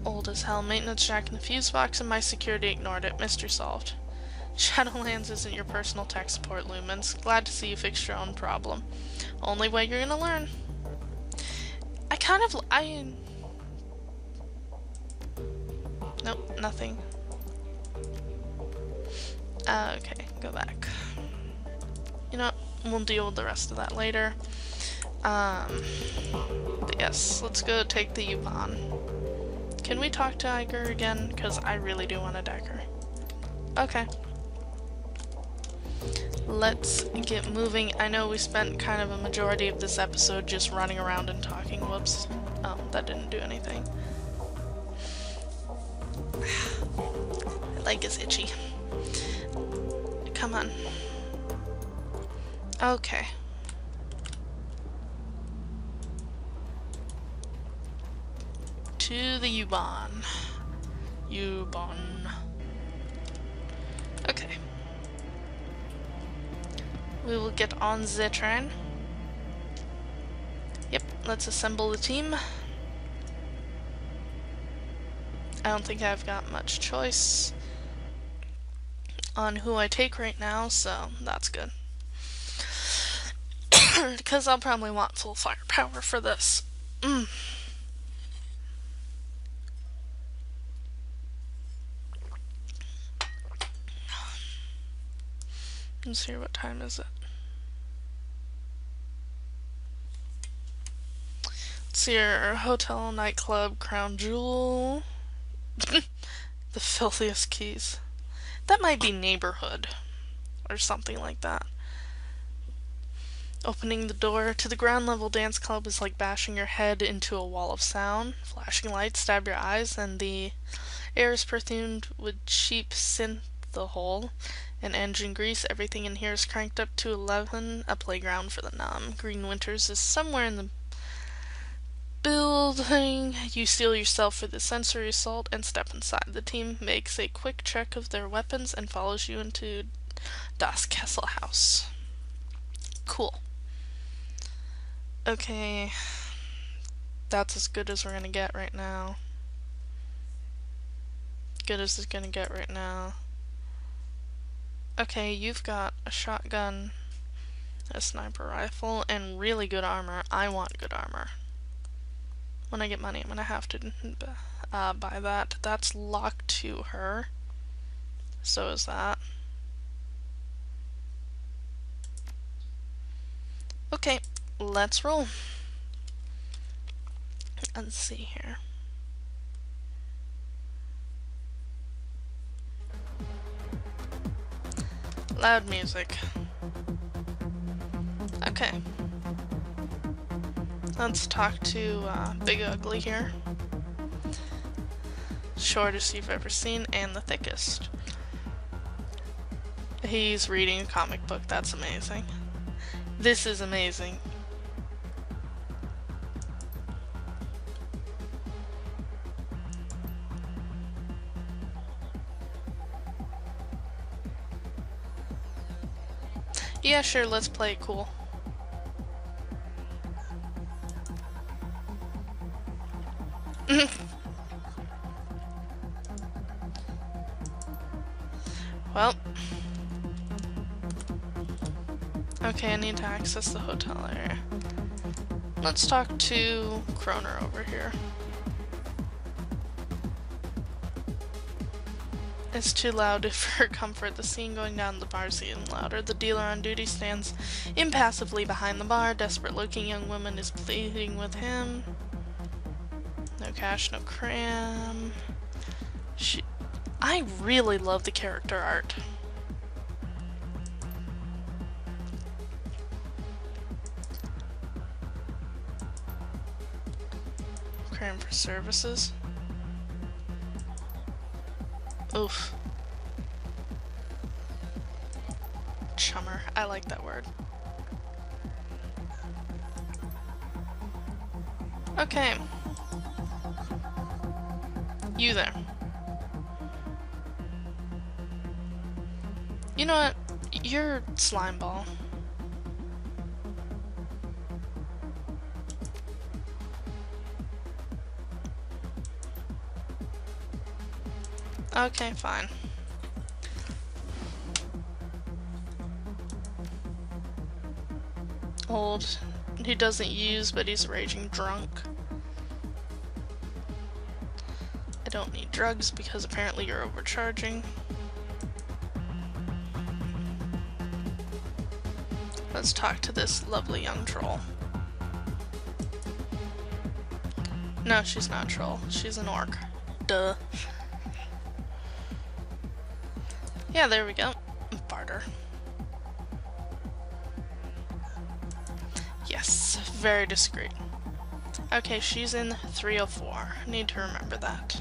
A: Old as hell. Maintenance jack in the fuse box, and my security ignored it. Mystery solved. Shadowlands isn't your personal tech support, Lumens. Glad to see you fixed your own problem. Only way you're gonna learn. Nope, nothing. Okay, go back. You know what? We'll deal with the rest of that later. But yes, let's go take the U-Bahn. Can we talk to Iger again? Because I really do want a Decker. Okay. Let's get moving. I know we spent kind of a majority of this episode just running around and talking. Whoops. Oh, that didn't do anything. My leg is itchy. Come on. Okay. To the U-Bahn. U-Bahn. Okay. We will get on the train. Yep, let's assemble the team. I don't think I've got much choice on who I take right now, so that's good. Because I'll probably want full firepower for this. Let's see, what time is it? Let's see, our hotel, nightclub, crown jewel. The filthiest keys. That might be neighborhood or something like that. Opening the door to the ground level dance club is like bashing your head into a wall of sound. Flashing lights stab your eyes, and the air is perfumed with cheap synth the hole and engine grease. Everything in here is cranked up to 11. A playground for the numb. Green Winters is somewhere in the building. You steel yourself for the sensory assault and step inside. The team makes a quick check of their weapons and follows you into Das Kessel House. Cool. Okay. That's as good as we're gonna get right now. Good as it's gonna get right now. Okay, you've got a shotgun, a sniper rifle, and really good armor. I want good armor. When I get money, I'm gonna have to buy that. That's locked to her. So is that. Okay, let's roll. Let's see here. Loud music. Okay. Let's talk to Big Ugly here. Shortest you've ever seen and the thickest. He's reading a comic book. That's amazing. This is amazing. Yeah, sure, let's play it cool. Well. Okay, I need to access the hotel area. Let's talk to Kroner over here. It's too loud for her comfort. The scene going down the bar is even louder. The dealer on duty stands impassively behind the bar. Desperate-looking young woman is pleading with him. No cash, no cram. I really love the character art. Cram for services. Oof. Chummer. I like that word. Okay. You there. You know what? You're slime ball. Okay, fine. Old. He doesn't use, but he's raging drunk. I don't need drugs because apparently you're overcharging. Let's talk to this lovely young troll. No, she's not a troll. She's an orc. Duh. Yeah, there we go. Barter. Yes, very discreet. Okay, she's in 304. Need to remember that.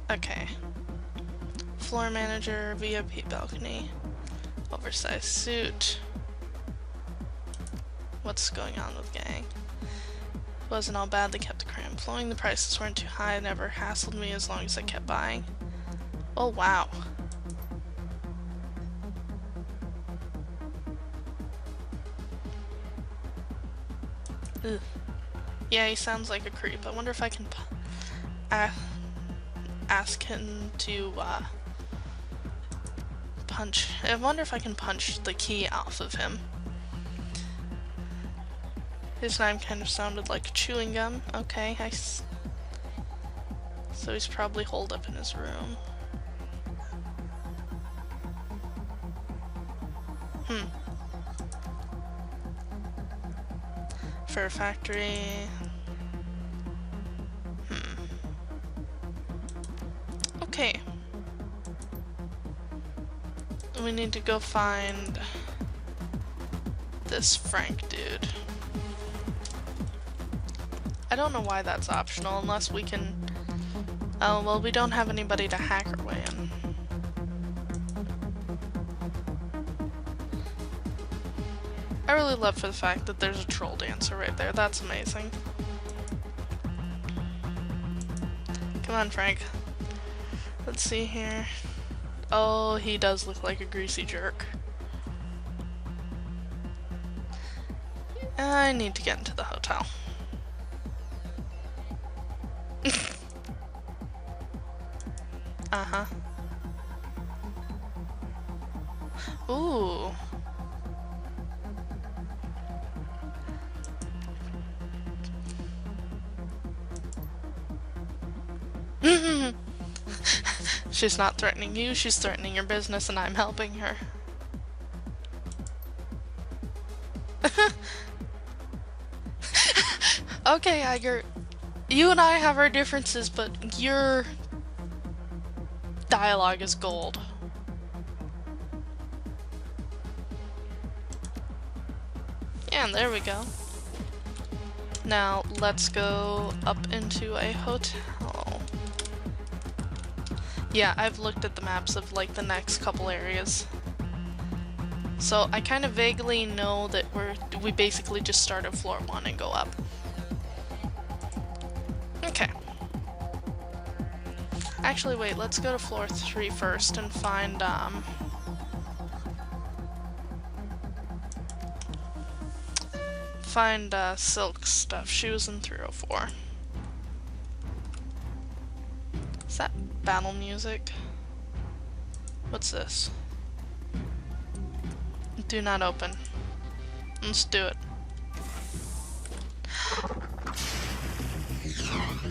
A: Okay. Floor manager, VIP balcony, oversized suit. What's going on with gang? Wasn't all bad, they kept the cram flowing, the prices weren't too high, never hassled me as long as I kept buying. Oh wow. Ugh. Yeah, he sounds like a creep. I wonder if I can ask him to punch. I wonder if I can punch the key off of him. His name kind of sounded like chewing gum. Okay, so he's probably holed up in his room. Fur factory. Okay. We need to go find this Frank dude. I don't know why that's optional unless we can... Oh, well, we don't have anybody to hack our way in. I really love for the fact that there's a troll dancer right there. That's amazing. Come on, Frank. Let's see here. Oh, he does look like a greasy jerk. I need to get into the hotel. Uh-huh. Ooh. She's not threatening you, she's threatening your business, and I'm helping her. Okay, Iger. You and I have our differences, but your dialogue is gold. Yeah, and there we go. Now, let's go up into a hotel. Yeah, I've looked at the maps of, like, the next couple areas. So, I kind of vaguely know that we basically just start at floor 1 and go up. Okay. Actually, wait, let's go to floor 3 first and find, Silk stuff. She was in 304. Is that battle music? What's this? Do not open. Let's do it.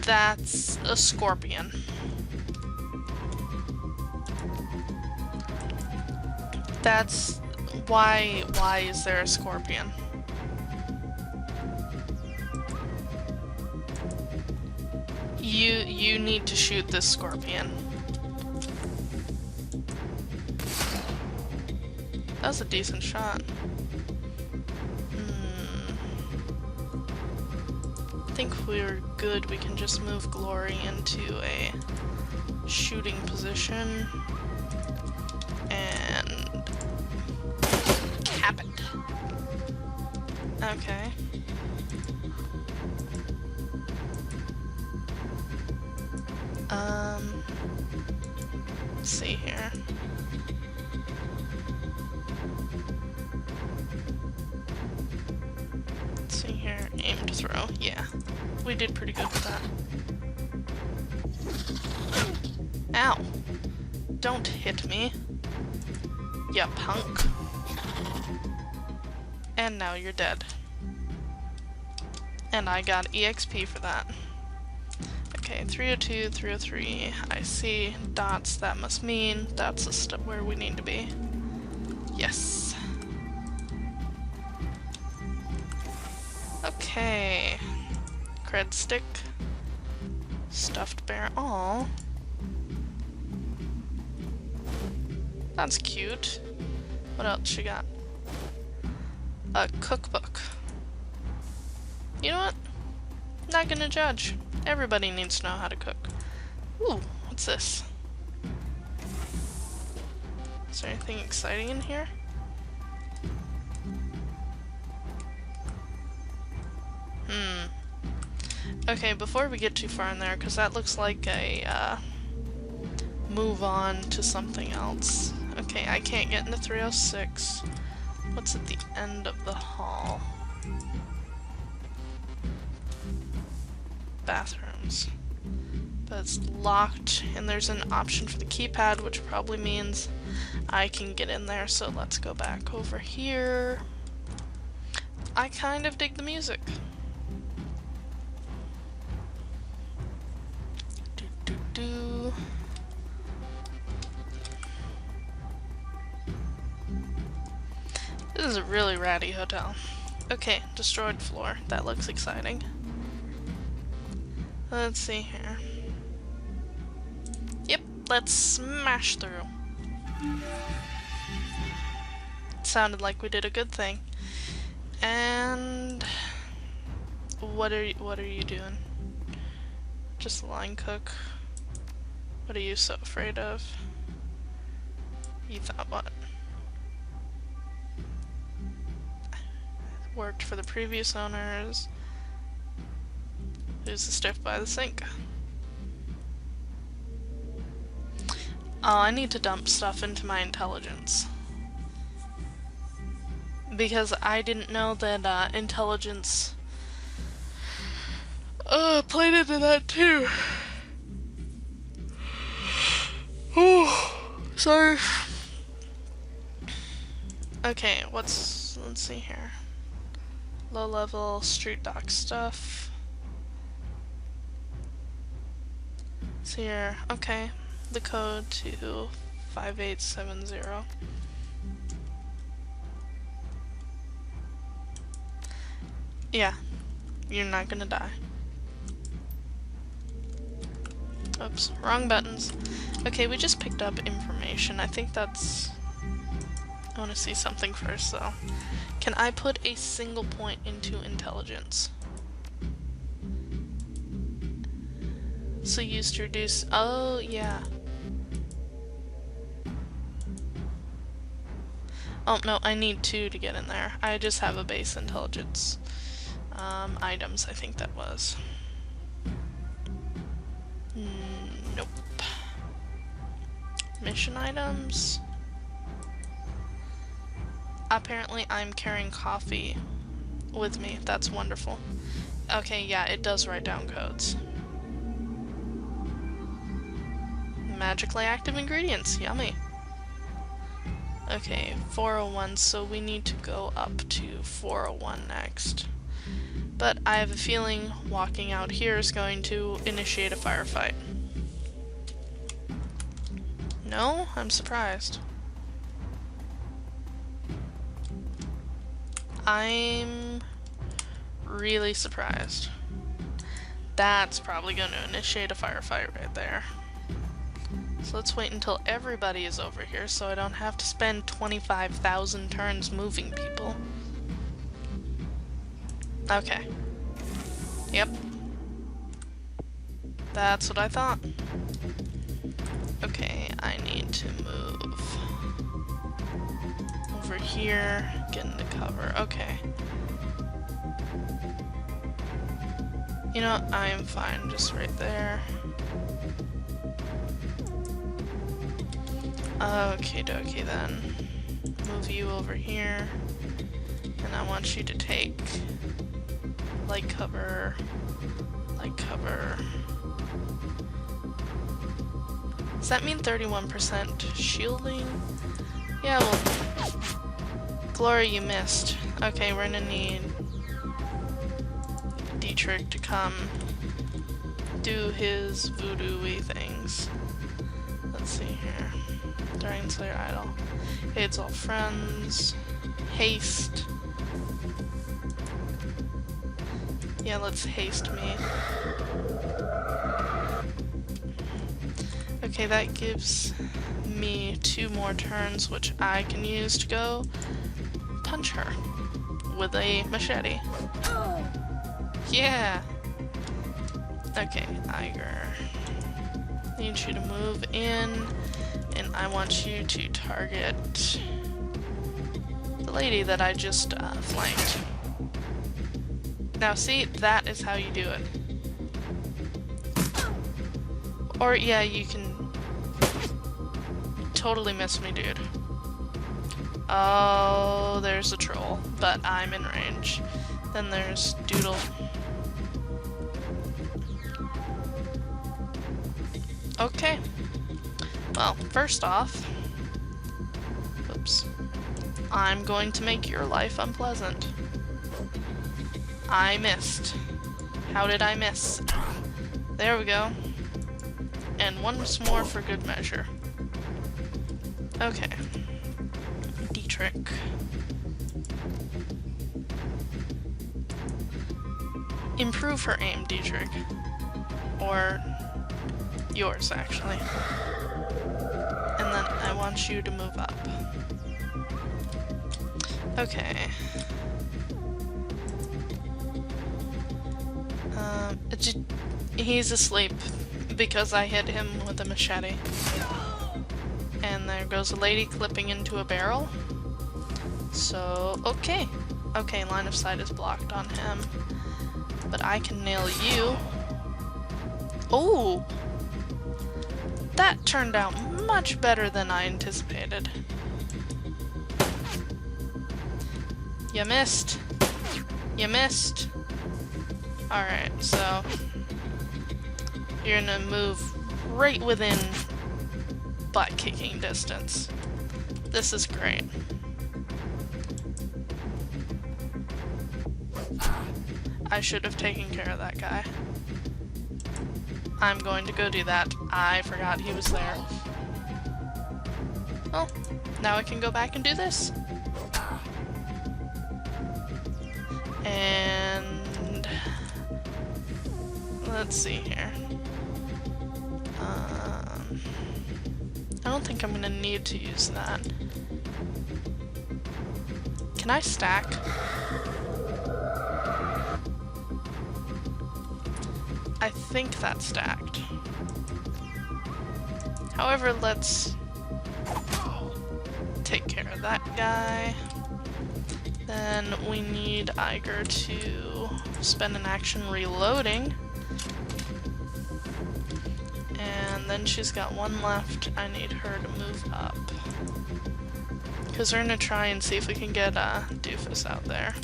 A: That's a scorpion. That's... Why is there a scorpion? You need to shoot this scorpion. That was a decent shot. I think we're good. We can just move Glory into a shooting position and cap it. Okay. Let's see here. Let's see here. Aim to throw. Yeah. We did pretty good with that. Ow. Don't hit me. Ya punk. And now you're dead. And I got EXP for that. Okay, 302, 303, I see dots, that must mean that's the step where we need to be. Yes. Okay. Cred stick. Stuffed bear. Aw. That's cute. What else you got? A cookbook. You know what? Not gonna judge. Everybody needs to know how to cook. Ooh, what's this? Is there anything exciting in here? Okay, before we get too far in there, because that looks like a, move on to something else. Okay, I can't get into 306. What's at the end of the hall? Bathrooms. But it's locked, and there's an option for the keypad, which probably means I can get in there, so let's go back over here. I kind of dig the music. Do. This is a really ratty hotel. Okay, destroyed floor. That looks exciting. Let's see here. Yep, let's smash through. It sounded like we did a good thing. And what are you doing? Just line cook. What are you so afraid of? You thought what? Worked for the previous owners. Who's the stiff by the sink? Oh, I need to dump stuff into my intelligence. Because I didn't know that intelligence played into that too. Oh, sorry. Okay, let's see here. Low level street dock stuff. It's here. Okay. The code to 5870. Yeah. You're not gonna die. Oops, wrong buttons. Okay, we just picked up information. I think that's... I want to see something first, though. Can I put a single point into intelligence? So used to reduce... Oh, yeah. Oh, no, I need 2 to get in there. I just have a base intelligence. Items, I think that was. Nope. Mission items. Apparently I'm carrying coffee with me. That's wonderful. Okay, yeah, it does write down codes. Magically active ingredients. Yummy. Okay, 401, so we need to go up to 401 next. But I have a feeling walking out here is going to initiate a firefight. No? I'm surprised. I'm really surprised. That's probably going to initiate a firefight right there. So let's wait until everybody is over here so I don't have to spend 25,000 turns moving people. Okay. Yep, That's what I thought. Okay, I need to move over here, get into cover. Okay. You know, I am fine, just right there. Okie dokie then. Move you over here. And I want you to take light cover, light cover. Does that mean 31% shielding? Yeah, well, Glory, you missed. Okay, we're gonna need Dietrich to come do his voodoo-y things. Let's see here. Dragon Slayer Idol. Aids all friends. Haste. Yeah, let's haste me. Okay, that gives me 2 more turns, which I can use to go punch her with a machete. Yeah! Okay, Iger. Need you to move in, and I want you to target the lady that I just flanked. Now see, that is how you do it. Or yeah, you can totally miss me, dude. Oh, there's a troll, but I'm in range. Then there's Doodle. Okay. Well, first off, oops, I'm going to make your life unpleasant. I missed. How did I miss? There we go. And once more for good measure. Okay. Dietrich. Improve her aim, Dietrich. Or yours, actually. And then I want you to move up. Okay. He's asleep because I hit him with a machete. And there goes a lady clipping into a barrel. So, okay. Okay, line of sight is blocked on him. But I can nail you. Oh! That turned out much better than I anticipated. You missed. You missed. Alright, so you're gonna move right within butt-kicking distance. This is great. I should have taken care of that guy. I'm going to go do that. I forgot he was there. Well, now I can go back and do this. And let's see here. I don't think I'm gonna need to use that. Can I stack? I think that's stacked. However, let's take care of that guy. Then we need Iger to spend an action reloading. And then she's got 1 left. I need her to move up. Because we're gonna try and see if we can get Doofus out there.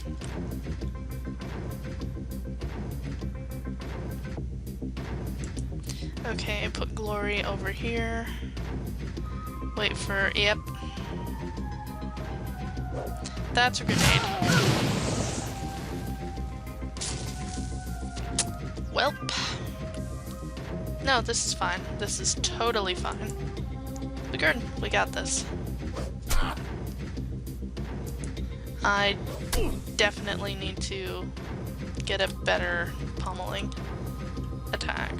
A: Okay, put Glory over here. Wait for, yep. That's a grenade. Welp. No, this is fine. This is totally fine. We're good. We got this. I definitely need to get a better pummeling attack.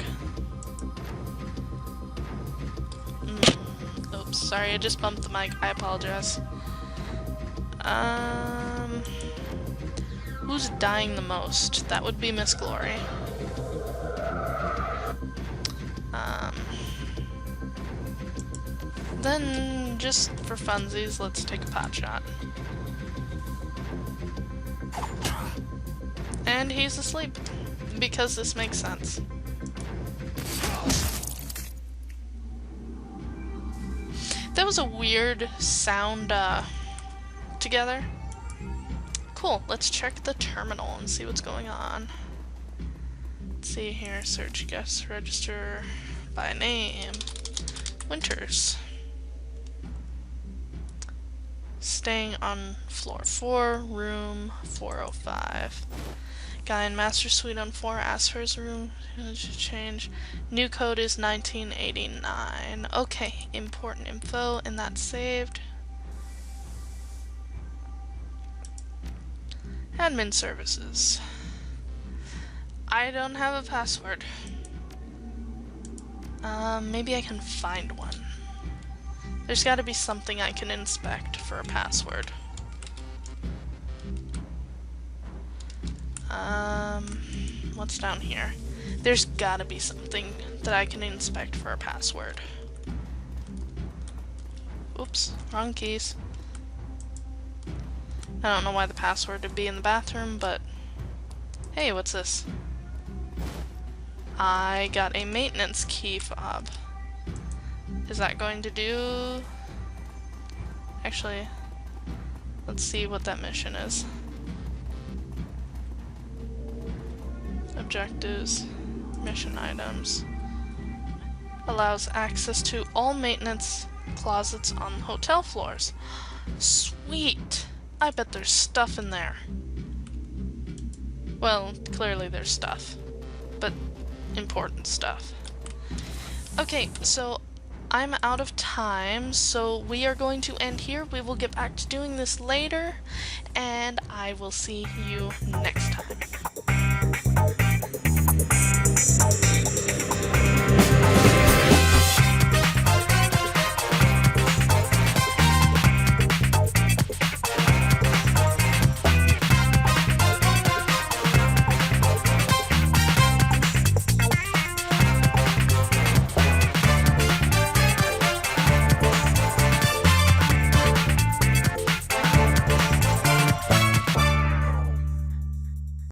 A: Oops, sorry, I just bumped the mic. I apologize. Who's dying the most? That would be Miss Glory. Then, just for funsies, let's take a pot shot. And he's asleep, because this makes sense. That was a weird sound, together. Cool, let's check the terminal and see what's going on. Let's see here, search guest register by name. Winters. Staying on floor 4, room 405. Guy in master suite on 4 asks for his room change. New code is 1989. Okay, important info, and that's saved. Admin services. I don't have a password. Maybe I can find one. There's gotta be something I can inspect for a password. What's down here? There's gotta be something that I can inspect for a password. Oops, wrong keys. I don't know why the password would be in the bathroom, but hey, what's this? I got a maintenance key fob. Is that going to do... Actually, let's see what that mission is. Objectives, mission items. Allows access to all maintenance closets on hotel floors. Sweet! I bet there's stuff in there. Well, clearly there's stuff, but important stuff. Okay, so I'm out of time, so we are going to end here. We will get back to doing this later, and I will see you next time.